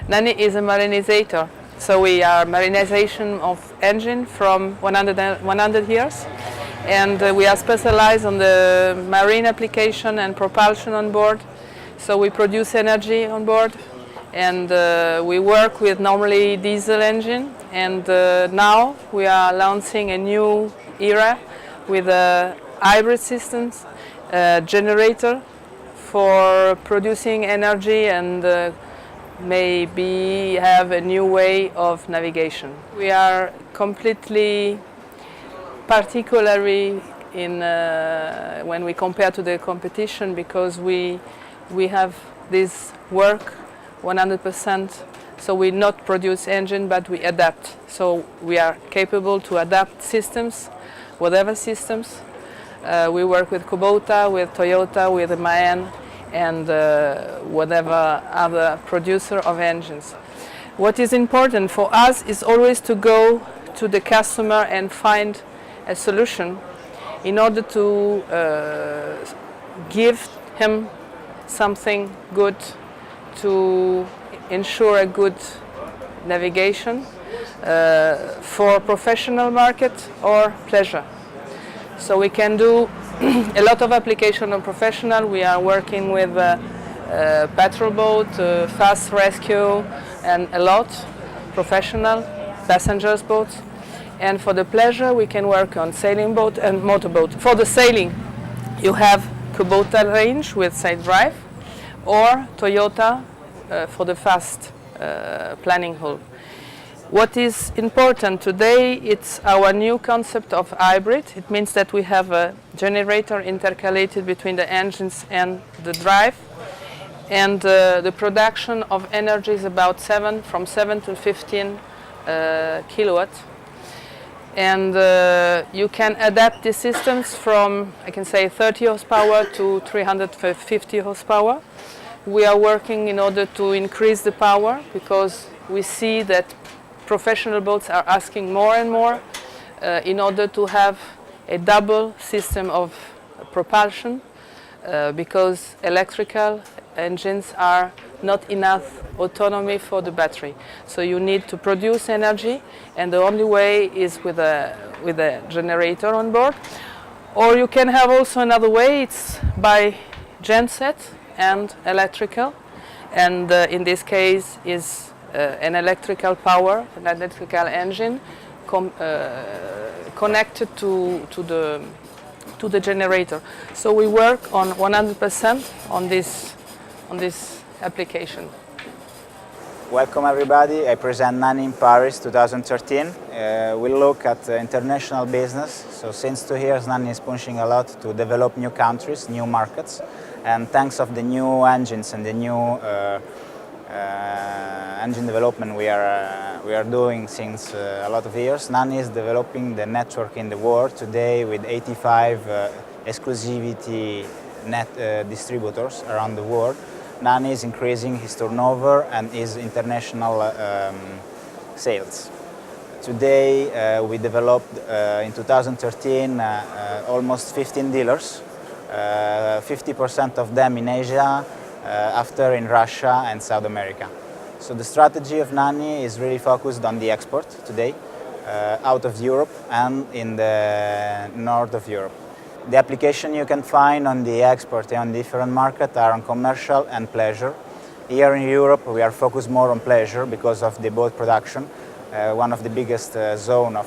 Nanni is a marinizator, so we are marinization of engine from 100 years, and we are specialized on the marine application and propulsion on board. So we produce energy on board, and we work with normally diesel engine, and now we are launching a new era with a hybrid systems generator for producing energy and maybe have a new way of navigation. We are completely particularly in when we compare to the competition, because we have this work 100%, so we not produce engine but we adapt. So we are capable to adapt systems, whatever systems. We work with Kubota, with Toyota, with MAN, and whatever other producer of engines. What is important for us is always to go to the customer and find a solution in order to give him something good to ensure a good navigation for professional market or pleasure. So we can do a lot of application on professional. We are working with patrol boat, fast rescue, and a lot professional passengers boats. And for the pleasure, we can work on sailing boat and motorboat. For the sailing, you have Kubota range with side drive, or Toyota for the fast planning hull. What is important today, it's our new concept of hybrid. It means that we have a generator intercalated between the engines and the drive, and the production of energy is about from 7 to 15 kilowatt. And you can adapt the systems from, I can say, 30 horsepower to 350 horsepower. We are working in order to increase the power, because we see that professional boats are asking more and more in order to have a double system of propulsion, because electrical engines are not enough autonomy for the battery. So you need to produce energy, and the only way is with a generator on board. Or you can have also another way, it's by genset and electrical, and in this case is an electrical power, an electrical engine connected to the generator. So we work on 100% on this application. Welcome everybody. I present Nanni in Paris 2013. We look at international business. So since 2 years, Nanni is pushing a lot to develop new countries, new markets, and thanks of the new engines and the new engine development we are doing since a lot of years, Nanni is developing the network in the world today with 85 exclusivity net distributors around the world. Nanni is increasing his turnover and his international sales. Today we developed in 2013 almost 15 dealers, 50% of them in Asia, after in Russia and South America. So the strategy of Nanni is really focused on the export today, out of Europe and in the north of Europe. The application you can find on the export and on different markets are on commercial and pleasure. Here in Europe we are focused more on pleasure because of the boat production, one of the biggest zone of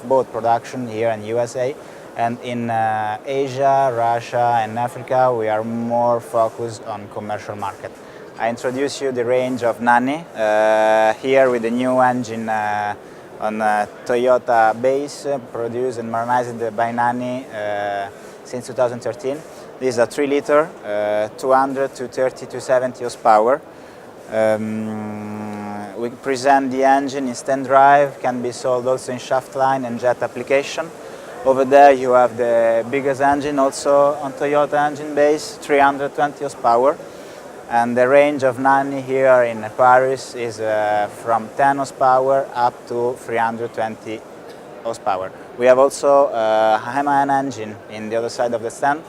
boat production here in USA. And in Asia, Russia and Africa we are more focused on commercial market. I introduce you the range of Nanni, here with the new engine on Toyota base, produced and marinized by Nanni since 2013. This is a 3-liter, 200 to 30 to 70 horsepower. We present the engine in stand drive, can be sold also in shaft line and jet application. Over there you have the biggest engine, also on Toyota engine base, 320 horsepower. And the range of Nanni here in Paris is from 10 horsepower up to 320 horsepower. We have also a MAN engine in the other side of the stand,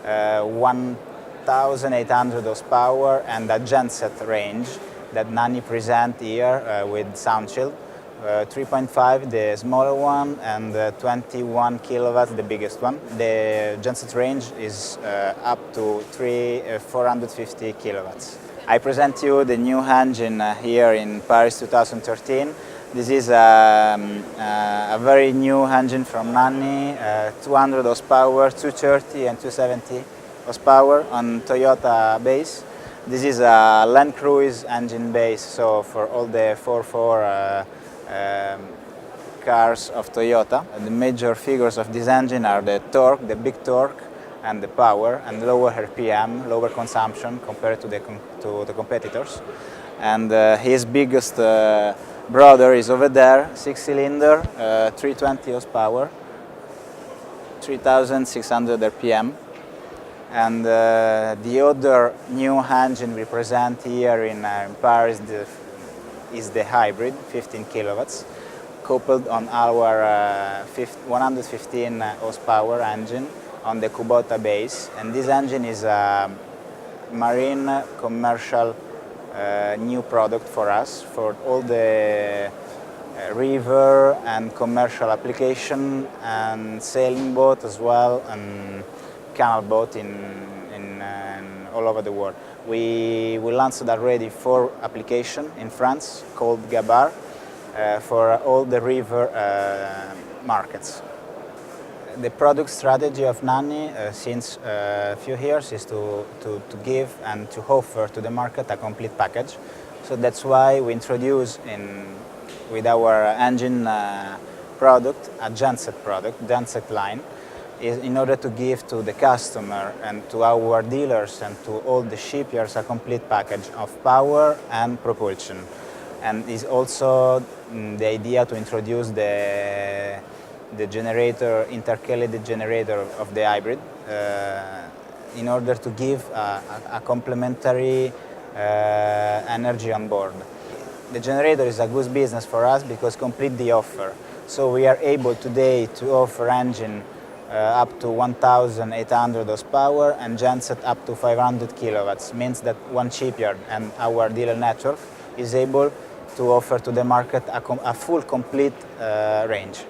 1,800 horsepower, and a genset range that Nanni present here with sound shield. 3.5 the smaller one, and 21 kilowatts the biggest one. The genset range is up to 450 kilowatts. I present you the new engine here in Paris 2013. This is a very new engine from Nanni, 200 horsepower, 230 and 270 horsepower on Toyota base. This is a Land Cruise engine base, so for all the 4.4 cars of Toyota. The major figures of this engine are the torque, the big torque, and the power, and lower RPM, lower consumption compared to the competitors. And his biggest brother is over there, 6-cylinder, 320 horsepower, 3,600 RPM. And the other new engine we present here in Paris is the hybrid, 15 kilowatts, coupled on our 115 horsepower engine on the Kubota base. And this engine is a marine commercial new product for us, for all the river and commercial application, and sailing boat as well, and canal boat in all over the world. We launched already 4 applications in France called Gabar for all the river markets. The product strategy of Nanni since a few years is to give and to offer to the market a complete package. So that's why we introduce with our engine product a genset product, genset line, in order to give to the customer and to our dealers and to all the shipyards a complete package of power and propulsion. And is also the idea to introduce the generator, intercalated generator of the hybrid, in order to give a complementary energy on board. The generator is a good business for us because complete the offer. So we are able today to offer engine up to 1,800 horsepower and genset up to 500 kilowatts. Means that one shipyard and our dealer network is able to offer to the market a full complete range.